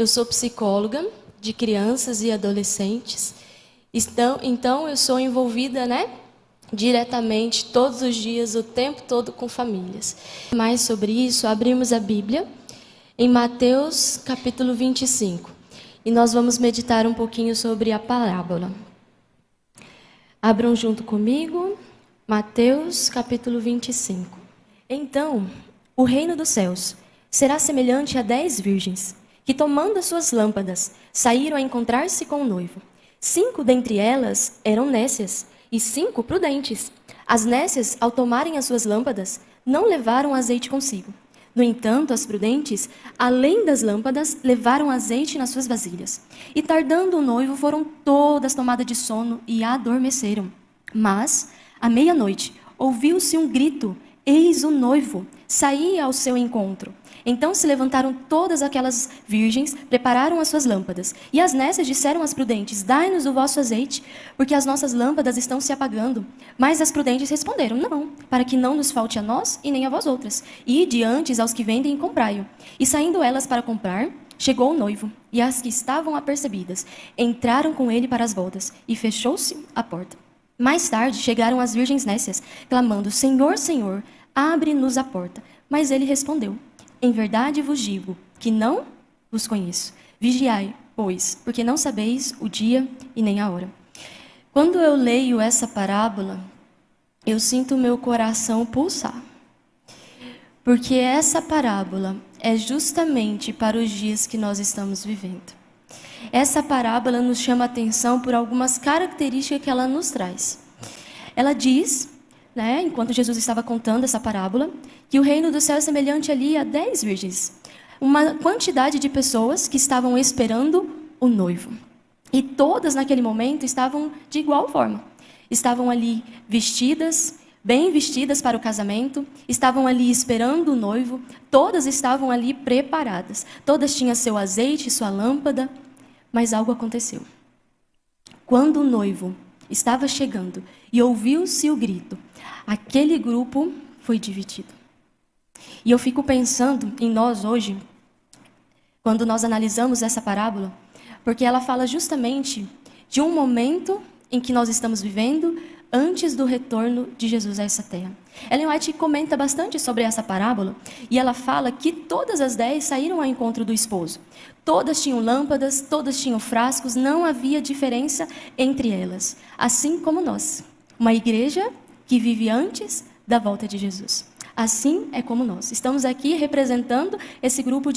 Eu sou psicóloga de crianças e adolescentes. Então eu sou envolvida, diretamente, todos os dias, o tempo todo com famílias. Mais sobre isso, abrimos a Bíblia em Mateus capítulo 25. E nós vamos meditar um pouquinho sobre a parábola. Abram junto comigo, Mateus capítulo 25. Então, o reino dos céus será semelhante a 10 virgens, que tomando as suas lâmpadas, saíram a encontrar-se com o noivo. 5 dentre elas eram nécias, e 5 prudentes. As nécias, ao tomarem as suas lâmpadas, não levaram azeite consigo. No entanto, as prudentes, além das lâmpadas, levaram azeite nas suas vasilhas. E tardando o noivo, foram todas tomadas de sono e adormeceram. Mas, à meia-noite, ouviu-se um grito: eis o noivo, saía ao seu encontro. Então se levantaram todas aquelas virgens, prepararam as suas lâmpadas. E as nécias disseram às prudentes: dai-nos o vosso azeite, porque as nossas lâmpadas estão se apagando. Mas as prudentes responderam: não, para que não nos falte a nós e nem a vós outras. Ide antes aos que vendem e comprai-o. E saindo elas para comprar, chegou o noivo, e as que estavam apercebidas entraram com ele para as bodas, e fechou-se a porta. Mais tarde chegaram as virgens nécias, clamando: Senhor, Senhor, abre-nos a porta. Mas ele respondeu: em verdade vos digo que não vos conheço. Vigiai, pois, porque não sabeis o dia e nem a hora. Quando eu leio essa parábola, eu sinto o meu coração pulsar. Porque essa parábola é justamente para os dias que nós estamos vivendo. Essa parábola nos chama a atenção por algumas características que ela nos traz. Ela diz, enquanto Jesus estava contando essa parábola, que o reino do céu é semelhante ali a 10 virgens. Uma quantidade de pessoas que estavam esperando o noivo. E todas naquele momento estavam de igual forma. Estavam ali vestidas, bem vestidas para o casamento, estavam ali esperando o noivo, todas estavam ali preparadas. Todas tinham seu azeite, sua lâmpada, mas algo aconteceu. Quando o noivo estava chegando e ouviu-se o grito, aquele grupo foi dividido. E eu fico pensando em nós hoje, quando nós analisamos essa parábola, porque ela fala justamente de um momento em que nós estamos vivendo antes do retorno de Jesus a essa terra. Ellen White comenta bastante sobre essa parábola e ela fala que todas as 10 saíram ao encontro do esposo. Todas tinham lâmpadas, todas tinham frascos, não havia diferença entre elas. Assim como nós, uma igreja que vive antes da volta de Jesus. Assim é como nós. Estamos aqui representando esse grupo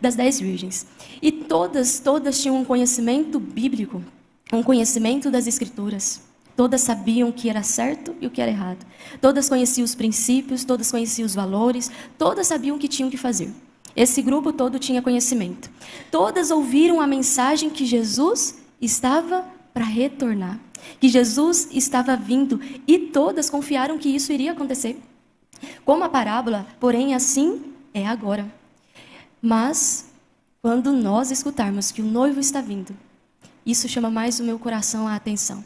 das 10 virgens. E todas tinham um conhecimento bíblico, um conhecimento das Escrituras. Todas sabiam o que era certo e o que era errado. Todas conheciam os princípios, todas conheciam os valores, todas sabiam o que tinham que fazer. Esse grupo todo tinha conhecimento. Todas ouviram a mensagem que Jesus estava para retornar, que Jesus estava vindo, e todas confiaram que isso iria acontecer. Como a parábola, porém, assim é agora. Mas, quando nós escutarmos que o noivo está vindo, isso chama mais o meu coração a atenção.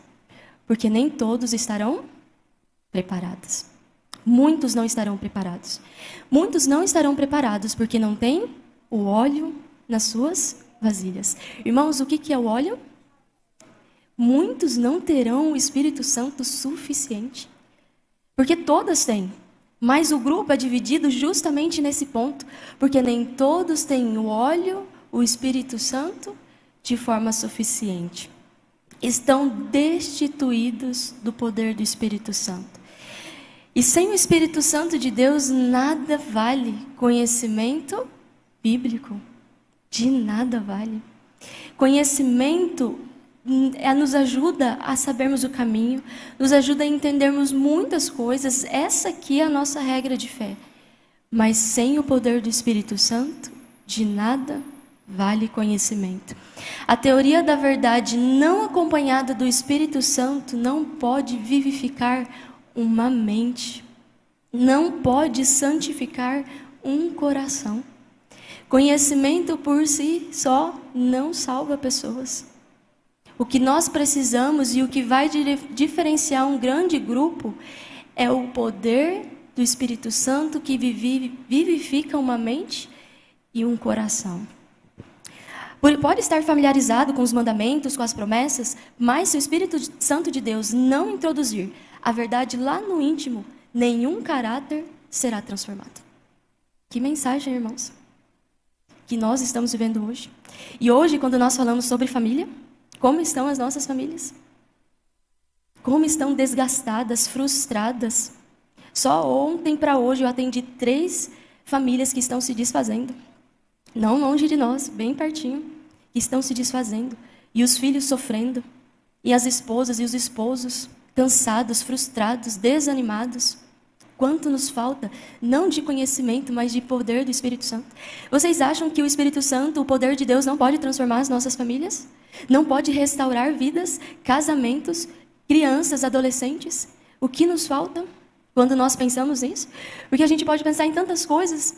Porque nem todos estarão preparados. Muitos não estarão preparados. Muitos não estarão preparados porque não têm o óleo nas suas vasilhas. Irmãos, o que é o óleo? Muitos não terão o Espírito Santo suficiente. Porque todas têm. Mas o grupo é dividido justamente nesse ponto. Porque nem todos têm o óleo, o Espírito Santo, de forma suficiente. Estão destituídos do poder do Espírito Santo. E sem o Espírito Santo de Deus, nada vale. Conhecimento bíblico, de nada vale. Conhecimento nos ajuda a sabermos o caminho, nos ajuda a entendermos muitas coisas. Essa aqui é a nossa regra de fé. Mas sem o poder do Espírito Santo, de nada vale conhecimento. A teoria da verdade não acompanhada do Espírito Santo não pode vivificar uma mente, não pode santificar um coração. Conhecimento por si só não salva pessoas. O que nós precisamos e o que vai diferenciar um grande grupo é o poder do Espírito Santo que vivifica uma mente e um coração. Pode estar familiarizado com os mandamentos, com as promessas, mas se o Espírito Santo de Deus não introduzir a verdade lá no íntimo, nenhum caráter será transformado. Que mensagem, irmãos, que nós estamos vivendo hoje. E hoje, quando nós falamos sobre família, como estão as nossas famílias? Como estão desgastadas, frustradas? Só ontem para hoje eu atendi 3 famílias que estão se desfazendo. Não longe de nós, bem pertinho, que estão se desfazendo. E os filhos sofrendo. E as esposas e os esposos cansados, frustrados, desanimados. Quanto nos falta, não de conhecimento, mas de poder do Espírito Santo. Vocês acham que o Espírito Santo, o poder de Deus, não pode transformar as nossas famílias? Não pode restaurar vidas, casamentos, crianças, adolescentes? O que nos falta quando nós pensamos nisso? Porque a gente pode pensar em tantas coisas,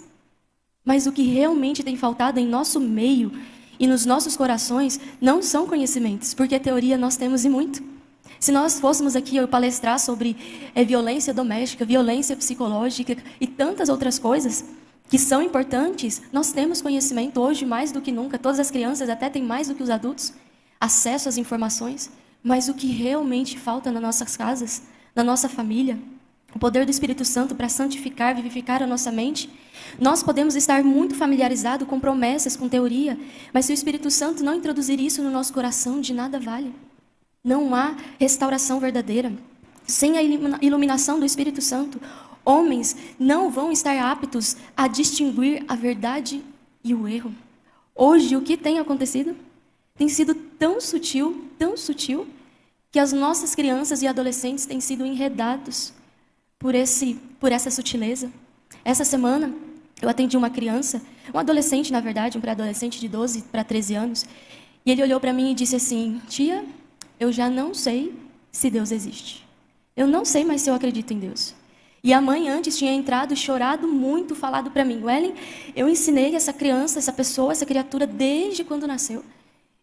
mas o que realmente tem faltado em nosso meio e nos nossos corações não são conhecimentos, porque a teoria nós temos e muito. Se nós fôssemos aqui eu palestrar sobre violência doméstica, violência psicológica e tantas outras coisas que são importantes, nós temos conhecimento hoje mais do que nunca. Todas as crianças até têm mais do que os adultos acesso às informações, mas o que realmente falta nas nossas casas, na nossa família, o poder do Espírito Santo para santificar, vivificar a nossa mente. Nós podemos estar muito familiarizados com promessas, com teoria, mas se o Espírito Santo não introduzir isso no nosso coração, de nada vale. Não há restauração verdadeira. Sem a iluminação do Espírito Santo, homens não vão estar aptos a distinguir a verdade e o erro. Hoje, o que tem acontecido? Tem sido tão sutil, que as nossas crianças e adolescentes têm sido enredados por essa sutileza. Essa semana, eu atendi uma criança, um adolescente, na verdade, um pré-adolescente de 12 para 13 anos, e ele olhou para mim e disse assim: tia, eu já não sei se Deus existe. Eu não sei mais se eu acredito em Deus. E a mãe antes tinha entrado e chorado muito, falado para mim: Wellen, eu ensinei essa criança, essa pessoa, essa criatura desde quando nasceu.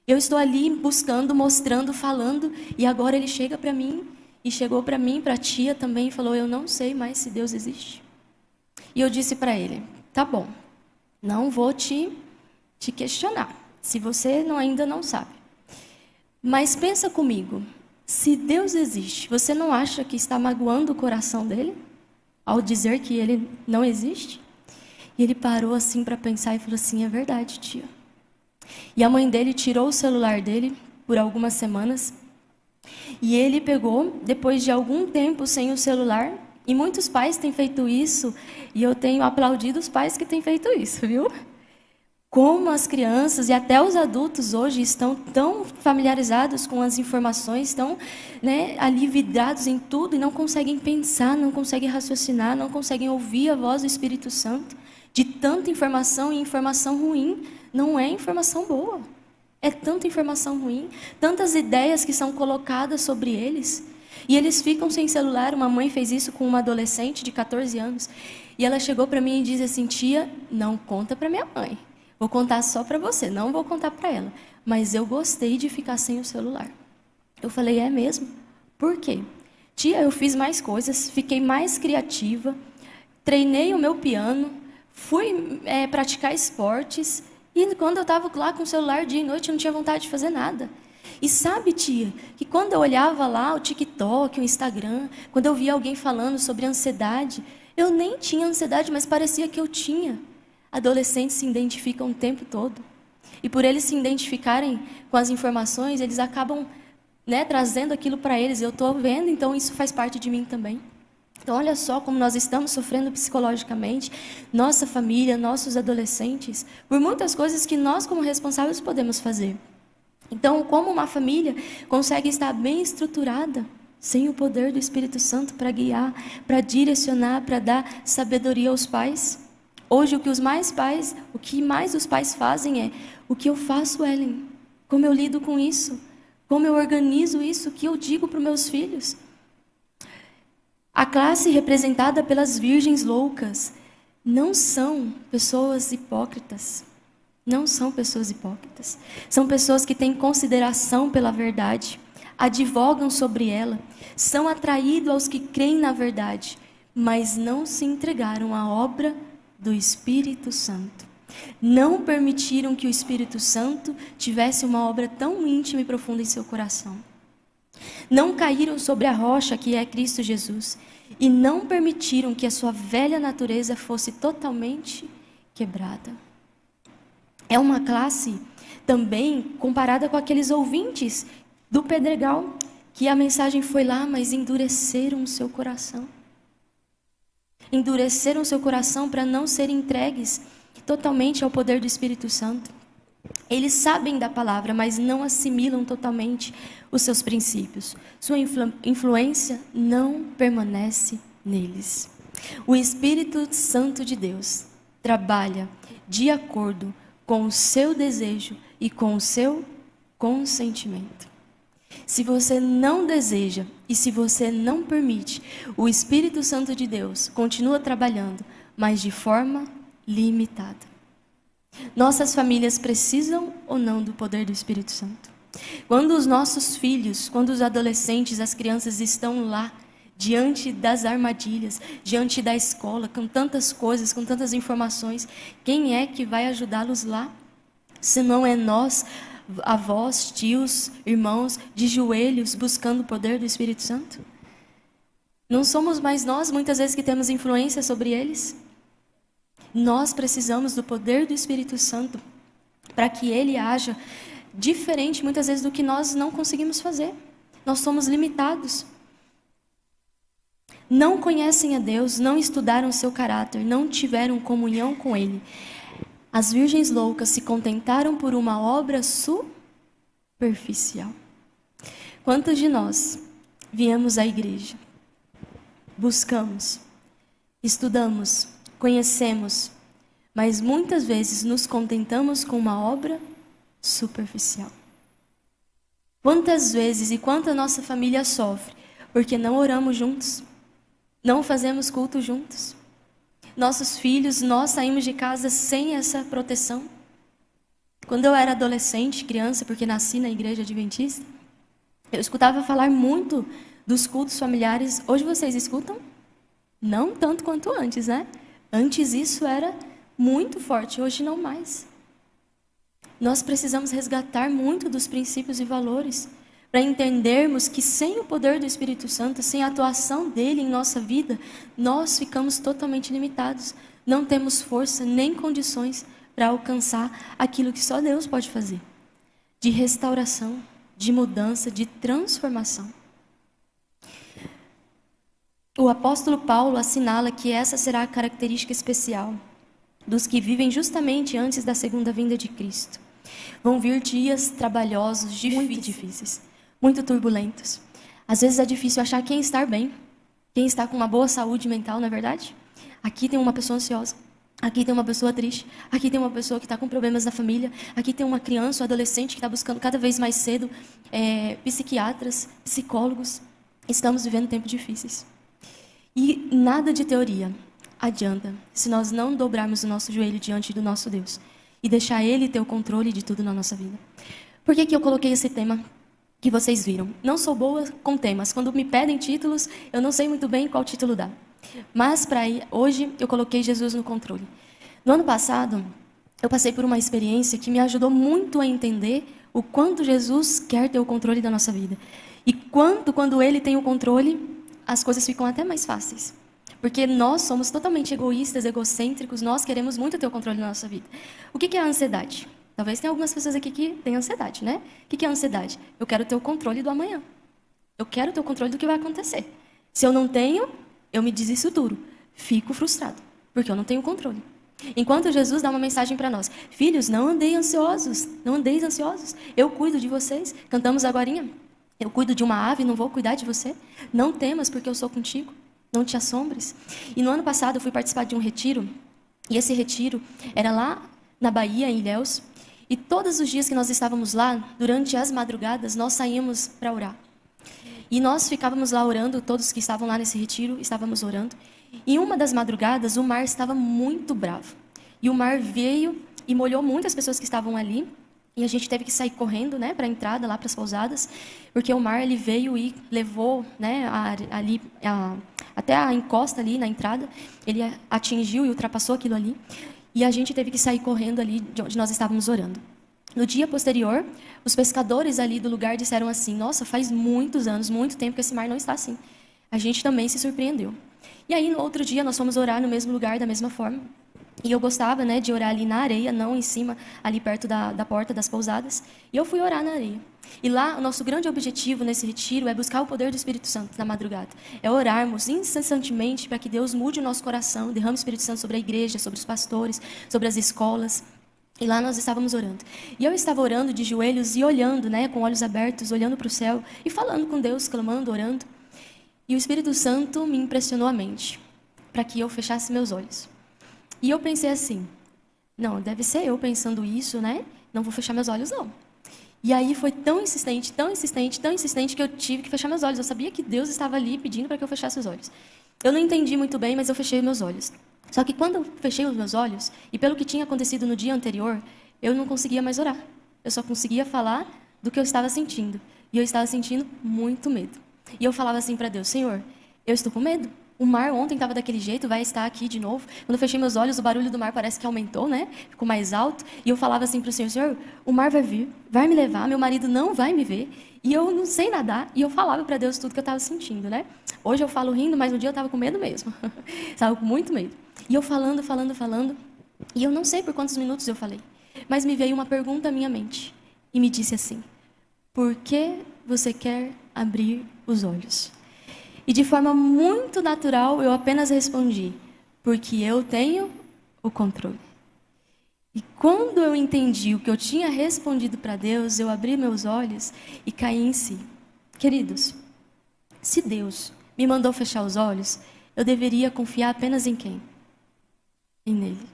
Eu estou ali buscando, mostrando, falando, e agora ele chega para mim, e chegou para mim, para a tia também, e falou: eu não sei mais se Deus existe. E eu disse para ele: tá bom, não vou te questionar, se você ainda não sabe. Mas pensa comigo, se Deus existe, você não acha que está magoando o coração dele ao dizer que ele não existe? E ele parou assim para pensar e falou assim: é verdade, tia. E a mãe dele tirou o celular dele por algumas semanas e ele pegou, depois de algum tempo sem o celular, e muitos pais têm feito isso, e eu tenho aplaudido os pais que têm feito isso, viu? Como as crianças e até os adultos hoje estão tão familiarizados com as informações, estão ali vidrados em tudo e não conseguem pensar, não conseguem raciocinar, não conseguem ouvir a voz do Espírito Santo. De tanta informação, e informação ruim, não é informação boa. É tanta informação ruim, tantas ideias que são colocadas sobre eles. E eles ficam sem celular. Uma mãe fez isso com uma adolescente de 14 anos. E ela chegou para mim e disse assim: tia, não conta para minha mãe. Vou contar só para você, não vou contar para ela. Mas eu gostei de ficar sem o celular. Eu falei: é mesmo? Por quê? Tia, eu fiz mais coisas, fiquei mais criativa, treinei o meu piano, fui praticar esportes, e quando eu estava lá com o celular dia e noite, eu não tinha vontade de fazer nada. E sabe, tia, que quando eu olhava lá o TikTok, o Instagram, quando eu via alguém falando sobre ansiedade, eu nem tinha ansiedade, mas parecia que eu tinha. Adolescentes se identificam o tempo todo. E por eles se identificarem com as informações, eles acabam trazendo aquilo para eles. Eu estou vendo, então isso faz parte de mim também. Então, olha só como nós estamos sofrendo psicologicamente, nossa família, nossos adolescentes, por muitas coisas que nós, como responsáveis, podemos fazer. Então, como uma família consegue estar bem estruturada, sem o poder do Espírito Santo para guiar, para direcionar, para dar sabedoria aos pais? Hoje, o que mais os pais fazem é: o que eu faço, Ellen? Como eu lido com isso? Como eu organizo isso? O que eu digo para os meus filhos? A classe representada pelas virgens loucas não são pessoas hipócritas. Não são pessoas hipócritas. São pessoas que têm consideração pela verdade, advogam sobre ela, são atraídos aos que creem na verdade, mas não se entregaram à obra do Espírito Santo. Não permitiram que o Espírito Santo tivesse uma obra tão íntima e profunda em seu coração. Não caíram sobre a rocha que é Cristo Jesus e não permitiram que a sua velha natureza fosse totalmente quebrada. É uma classe também comparada com aqueles ouvintes do Pedregal, que a mensagem foi lá, mas endureceram o seu coração. Endureceram o seu coração para não serem entregues totalmente ao poder do Espírito Santo. Eles sabem da palavra, mas não assimilam totalmente os seus princípios. Sua influência não permanece neles. O Espírito Santo de Deus trabalha de acordo com o seu desejo e com o seu consentimento. Se você não deseja e se você não permite, o Espírito Santo de Deus continua trabalhando, mas de forma limitada. Nossas famílias precisam ou não do poder do Espírito Santo? Quando os nossos filhos, quando os adolescentes, as crianças estão lá, diante das armadilhas, diante da escola, com tantas coisas, com tantas informações, quem é que vai ajudá-los lá? Se não é nós, avós, tios, irmãos, de joelhos, buscando o poder do Espírito Santo? Não somos mais nós, muitas vezes, que temos influência sobre eles? Nós precisamos do poder do Espírito Santo para que ele haja diferente, muitas vezes, do que nós não conseguimos fazer. Nós somos limitados. Não conhecem a Deus, não estudaram o seu caráter, não tiveram comunhão com ele. As virgens loucas se contentaram por uma obra superficial. Quantos de nós viemos à igreja, buscamos, estudamos, conhecemos, mas muitas vezes nos contentamos com uma obra superficial? Quantas vezes e quanta nossa família sofre porque não oramos juntos, não fazemos culto juntos? Nossos filhos, nós saímos de casa sem essa proteção. Quando eu era adolescente, criança, porque nasci na igreja adventista, eu escutava falar muito dos cultos familiares. Hoje vocês escutam? Não tanto quanto antes, né? Antes isso era muito forte, hoje não mais. Nós precisamos resgatar muito dos princípios e valores para entendermos que sem o poder do Espírito Santo, sem a atuação dele em nossa vida, nós ficamos totalmente limitados. Não temos força nem condições para alcançar aquilo que só Deus pode fazer. De restauração, de mudança, de transformação. O apóstolo Paulo assinala que essa será a característica especial dos que vivem justamente antes da segunda vinda de Cristo. Vão vir dias trabalhosos, muito difíceis, muito turbulentos. Às vezes é difícil achar quem está bem, quem está com uma boa saúde mental, não é verdade? Aqui tem uma pessoa ansiosa, aqui tem uma pessoa triste, aqui tem uma pessoa que está com problemas na família, aqui tem uma criança ou adolescente que está buscando cada vez mais cedo psiquiatras, psicólogos. Estamos vivendo tempos difíceis. E nada de teoria adianta se nós não dobrarmos o nosso joelho diante do nosso Deus e deixar Ele ter o controle de tudo na nossa vida. Por que eu coloquei esse tema que vocês viram? Não sou boa com temas. Quando me pedem títulos, eu não sei muito bem qual título dar. Mas hoje eu coloquei Jesus no controle. No ano passado, eu passei por uma experiência que me ajudou muito a entender o quanto Jesus quer ter o controle da nossa vida. E quando Ele tem o controle, as coisas ficam até mais fáceis. Porque nós somos totalmente egoístas, egocêntricos, nós queremos muito ter o controle da nossa vida. O que é a ansiedade? Talvez tenha algumas pessoas aqui que têm ansiedade, né? O que é a ansiedade? Eu quero ter o controle do amanhã. Eu quero ter o controle do que vai acontecer. Se eu não tenho, eu me desestruturo. Fico frustrado, porque eu não tenho controle. Enquanto Jesus dá uma mensagem para nós: filhos, não andei ansiosos, não andeis ansiosos. Eu cuido de vocês. Cantamos agorinha. Eu cuido de uma ave, não vou cuidar de você? Não temas, porque eu sou contigo. Não te assombres. E no ano passado eu fui participar de um retiro. E esse retiro era lá na Bahia, em Ilhéus. E todos os dias que nós estávamos lá, durante as madrugadas, nós saímos para orar. E nós ficávamos lá orando, todos que estavam lá nesse retiro, estávamos orando. E uma das madrugadas, o mar estava muito bravo. E o mar veio e molhou muitas pessoas que estavam ali. E a gente teve que sair correndo, né, para a entrada, lá para as pousadas, porque o mar ele veio e levou, né, até a encosta ali na entrada. Ele atingiu e ultrapassou aquilo ali. E a gente teve que sair correndo ali de onde nós estávamos orando. No dia posterior, os pescadores ali do lugar disseram assim: nossa, faz muitos anos, muito tempo que esse mar não está assim. A gente também se surpreendeu. E aí, no outro dia, nós fomos orar no mesmo lugar, da mesma forma. E eu gostava, né, de orar ali na areia, não em cima, ali perto da porta das pousadas. E eu fui orar na areia. E lá, o nosso grande objetivo nesse retiro é buscar o poder do Espírito Santo na madrugada. É orarmos incessantemente para que Deus mude o nosso coração, derrame o Espírito Santo sobre a igreja, sobre os pastores, sobre as escolas. E lá nós estávamos orando. E eu estava orando de joelhos e olhando, né, com olhos abertos, olhando para o céu e falando com Deus, clamando, orando. E o Espírito Santo me impressionou a mente para que eu fechasse meus olhos. E eu pensei assim: não, deve ser eu pensando isso, né? Não vou fechar meus olhos, não. E aí foi tão insistente, tão insistente, tão insistente que eu tive que fechar meus olhos. Eu sabia que Deus estava ali pedindo para que eu fechasse os olhos. Eu não entendi muito bem, mas eu fechei meus olhos. Só que quando eu fechei os meus olhos, e pelo que tinha acontecido no dia anterior, eu não conseguia mais orar. Eu só conseguia falar do que eu estava sentindo. E eu estava sentindo muito medo. E eu falava assim para Deus: Senhor, eu estou com medo. O mar ontem estava daquele jeito, vai estar aqui de novo. Quando eu fechei meus olhos, o barulho do mar parece que aumentou, né? Ficou mais alto. E eu falava assim para o Senhor: Senhor, o mar vai vir, vai me levar, meu marido não vai me ver. E eu não sei nadar. E eu falava para Deus tudo que eu estava sentindo, né? Hoje eu falo rindo, mas no dia eu estava com medo mesmo. Estava com muito medo. E eu falando. E eu não sei por quantos minutos eu falei. Mas me veio uma pergunta à minha mente. E me disse assim: por que você quer abrir os olhos? E de forma muito natural, eu apenas respondi: porque eu tenho o controle. E quando eu entendi o que eu tinha respondido para Deus, eu abri meus olhos e caí em si. Queridos, se Deus me mandou fechar os olhos, eu deveria confiar apenas em quem? Em Nele.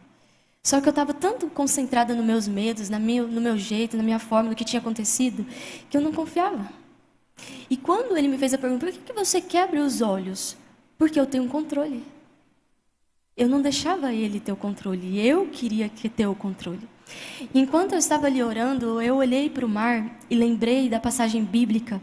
Só que eu estava tanto concentrada nos meus medos, no meu jeito, na minha forma, no que tinha acontecido, que eu não confiava. E quando ele me fez a pergunta: por que você quer abrir os olhos? Porque eu tenho um controle. Eu não deixava ele ter o controle, eu queria ter o controle. Enquanto eu estava ali orando, eu olhei para o mar e lembrei da passagem bíblica,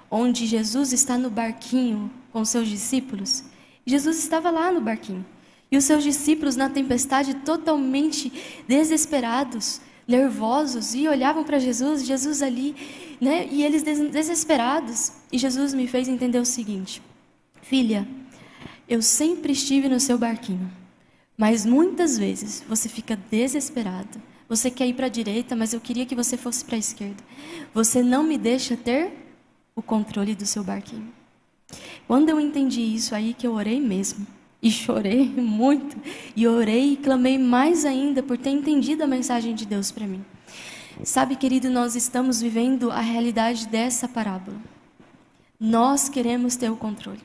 onde Jesus está no barquinho com os seus discípulos. Jesus estava lá no barquinho. E os seus discípulos, na tempestade, totalmente desesperados, nervosos, e olhavam para Jesus ali, né? E eles desesperados. E Jesus me fez entender o seguinte: filha, eu sempre estive no seu barquinho, mas muitas vezes você fica desesperada. Você quer ir para a direita, mas eu queria que você fosse para a esquerda. Você não me deixa ter o controle do seu barquinho. Quando eu entendi isso, aí que eu orei mesmo. E chorei muito, e orei e clamei mais ainda por ter entendido a mensagem de Deus para mim. Sabe, querido, nós estamos vivendo a realidade dessa parábola. Nós queremos ter o controle.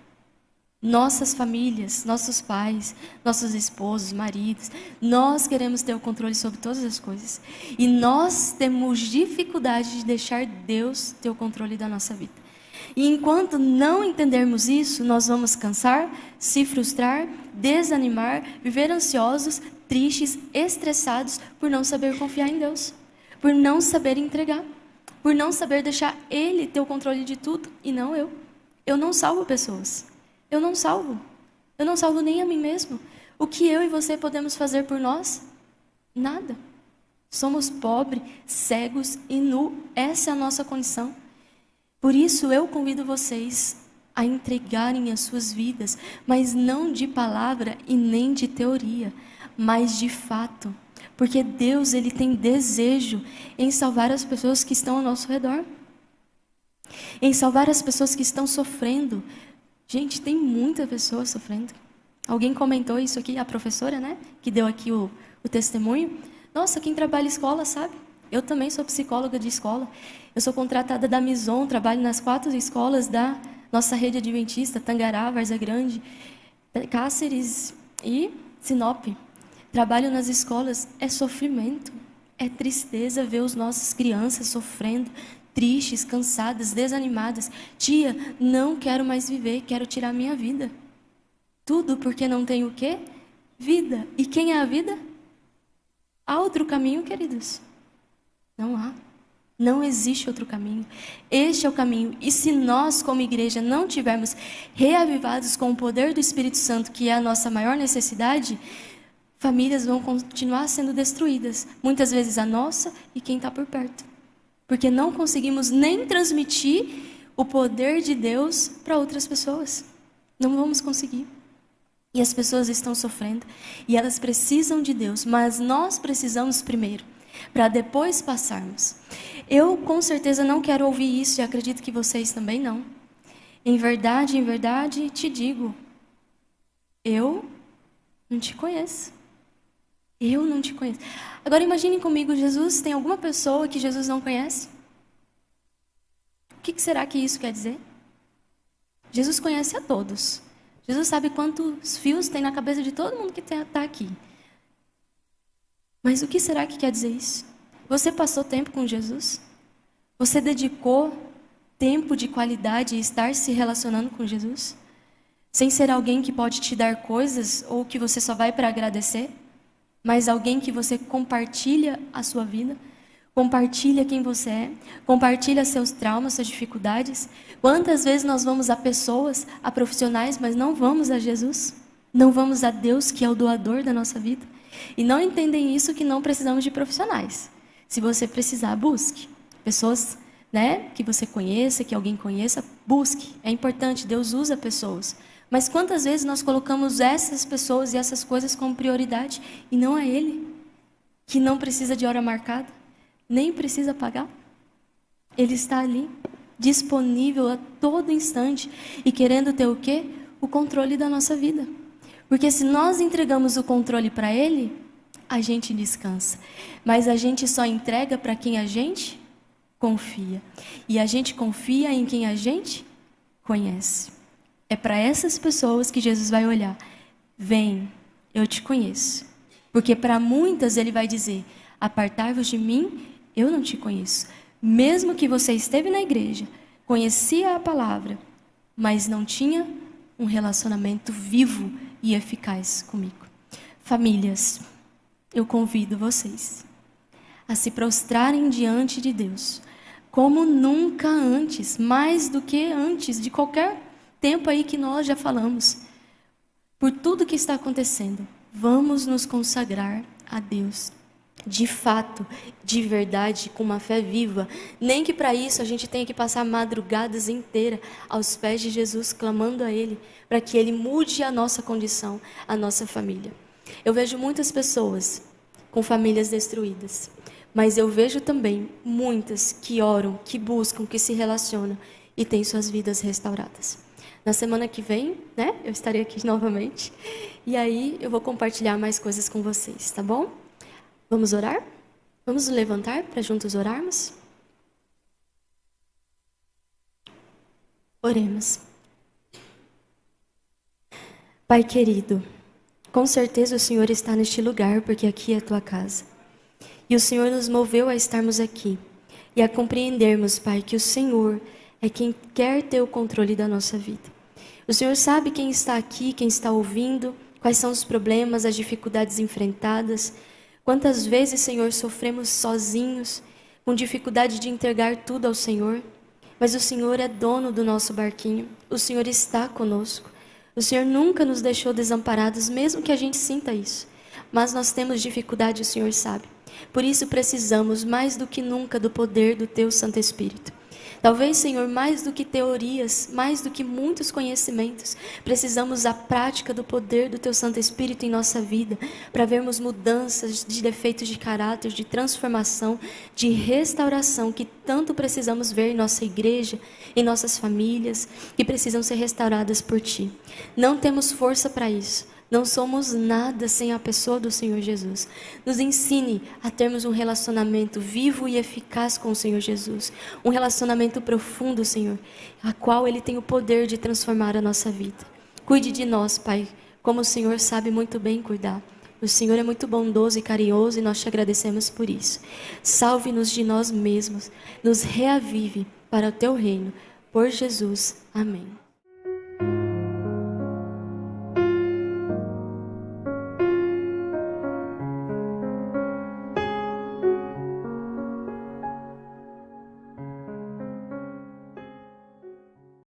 Nossas famílias, nossos pais, nossos esposos, maridos, nós queremos ter o controle sobre todas as coisas. E nós temos dificuldade de deixar Deus ter o controle da nossa vida. E enquanto não entendermos isso, nós vamos cansar, se frustrar, desanimar, viver ansiosos, tristes, estressados por não saber confiar em Deus, por não saber entregar, por não saber deixar Ele ter o controle de tudo e não eu. Eu não salvo pessoas. Eu não salvo nem a mim mesmo. O que eu e você podemos fazer por nós? Nada. Somos pobres, cegos e nus. Essa é a nossa condição. Por isso eu convido vocês a entregarem as suas vidas, mas não de palavra e nem de teoria, mas de fato. Porque Deus, Ele tem desejo em salvar as pessoas que estão ao nosso redor. Em salvar as pessoas que estão sofrendo. Gente, tem muita pessoa sofrendo. Alguém comentou isso aqui, a professora, né? Que deu aqui o testemunho. Nossa, quem trabalha em escola sabe. Eu também sou psicóloga de escola. Eu sou contratada da Mison, trabalho nas 4 escolas da nossa rede adventista, Tangará, Várzea Grande, Cáceres e Sinop. Trabalho nas escolas. É sofrimento, é tristeza ver os nossas crianças sofrendo, tristes, cansadas, desanimadas. Tia, não quero mais viver, quero tirar minha vida. Tudo porque não tenho o quê? Vida. E quem é a vida? Há outro caminho, queridos? Não há. Não existe outro caminho. Este é o caminho. E se nós, como igreja, não tivermos reavivados com o poder do Espírito Santo, que é a nossa maior necessidade, famílias vão continuar sendo destruídas, muitas vezes a nossa e quem está por perto, porque não conseguimos nem transmitir o poder de Deus para outras pessoas. Não vamos conseguir. E as pessoas estão sofrendo e elas precisam de Deus, mas nós precisamos primeiro, para depois passarmos. Eu com certeza não quero ouvir isso e acredito que vocês também não. Em verdade, te digo, eu não te conheço. Eu não te conheço. Agora imagine comigo, Jesus, tem alguma pessoa que Jesus não conhece? O que será que isso quer dizer? Jesus conhece a todos. Jesus sabe quantos fios tem na cabeça de todo mundo que está aqui. Mas o que será que quer dizer isso? Você passou tempo com Jesus? Você dedicou tempo de qualidade em estar se relacionando com Jesus? Sem ser alguém que pode te dar coisas ou que você só vai para agradecer? Mas alguém que você compartilha a sua vida? Compartilha quem você é, compartilha seus traumas, suas dificuldades. Quantas vezes nós vamos a pessoas, a profissionais, mas não vamos a Jesus? Não vamos a Deus, que é o doador da nossa vida? E não entendem isso, que não precisamos de profissionais. Se você precisar, busque. Pessoas, que você conheça, que alguém conheça, busque. É importante, Deus usa pessoas. Mas quantas vezes nós colocamos essas pessoas e essas coisas como prioridade e não a Ele, que não precisa de hora marcada? Nem precisa pagar. Ele está ali, disponível a todo instante e querendo ter o quê? O controle da nossa vida. Porque se nós entregamos o controle para Ele, a gente descansa. Mas a gente só entrega para quem a gente confia. E a gente confia em quem a gente conhece. É para essas pessoas que Jesus vai olhar. Vem, eu te conheço. Porque para muitas Ele vai dizer, apartai-vos de mim, eu não te conheço. Mesmo que você esteve na igreja, conhecia a palavra, mas não tinha um relacionamento vivo e eficaz comigo. Famílias, eu convido vocês a se prostrarem diante de Deus, como nunca antes, mais do que antes de qualquer tempo aí que nós já falamos. Por tudo que está acontecendo, vamos nos consagrar a Deus. De fato, de verdade, com uma fé viva. Nem que para isso a gente tenha que passar madrugadas inteiras aos pés de Jesus, clamando a Ele, para que Ele mude a nossa condição, a nossa família. Eu vejo muitas pessoas com famílias destruídas, mas eu vejo também muitas que oram, que buscam, que se relacionam e têm suas vidas restauradas. Na semana que vem, eu estarei aqui novamente, e aí eu vou compartilhar mais coisas com vocês, tá bom? Vamos orar? Vamos nos levantar para juntos orarmos? Oremos. Pai querido, com certeza o Senhor está neste lugar, porque aqui é a tua casa. E o Senhor nos moveu a estarmos aqui e a compreendermos, Pai, que o Senhor é quem quer ter o controle da nossa vida. O Senhor sabe quem está aqui, quem está ouvindo, quais são os problemas, as dificuldades enfrentadas. Quantas vezes, Senhor, sofremos sozinhos, com dificuldade de entregar tudo ao Senhor, mas o Senhor é dono do nosso barquinho, o Senhor está conosco, o Senhor nunca nos deixou desamparados, mesmo que a gente sinta isso, mas nós temos dificuldade, o Senhor sabe, por isso precisamos mais do que nunca do poder do Teu Santo Espírito. Talvez, Senhor, mais do que teorias, mais do que muitos conhecimentos, precisamos da prática do poder do Teu Santo Espírito em nossa vida, para vermos mudanças de defeitos de caráter, de transformação, de restauração, que tanto precisamos ver em nossa igreja, em nossas famílias, que precisam ser restauradas por Ti. Não temos força para isso. Não somos nada sem a pessoa do Senhor Jesus. Nos ensine a termos um relacionamento vivo e eficaz com o Senhor Jesus. Um relacionamento profundo, Senhor, a qual Ele tem o poder de transformar a nossa vida. Cuide de nós, Pai, como o Senhor sabe muito bem cuidar. O Senhor é muito bondoso e carinhoso e nós te agradecemos por isso. Salve-nos de nós mesmos. Nos reavive para o Teu reino. Por Jesus. Amém.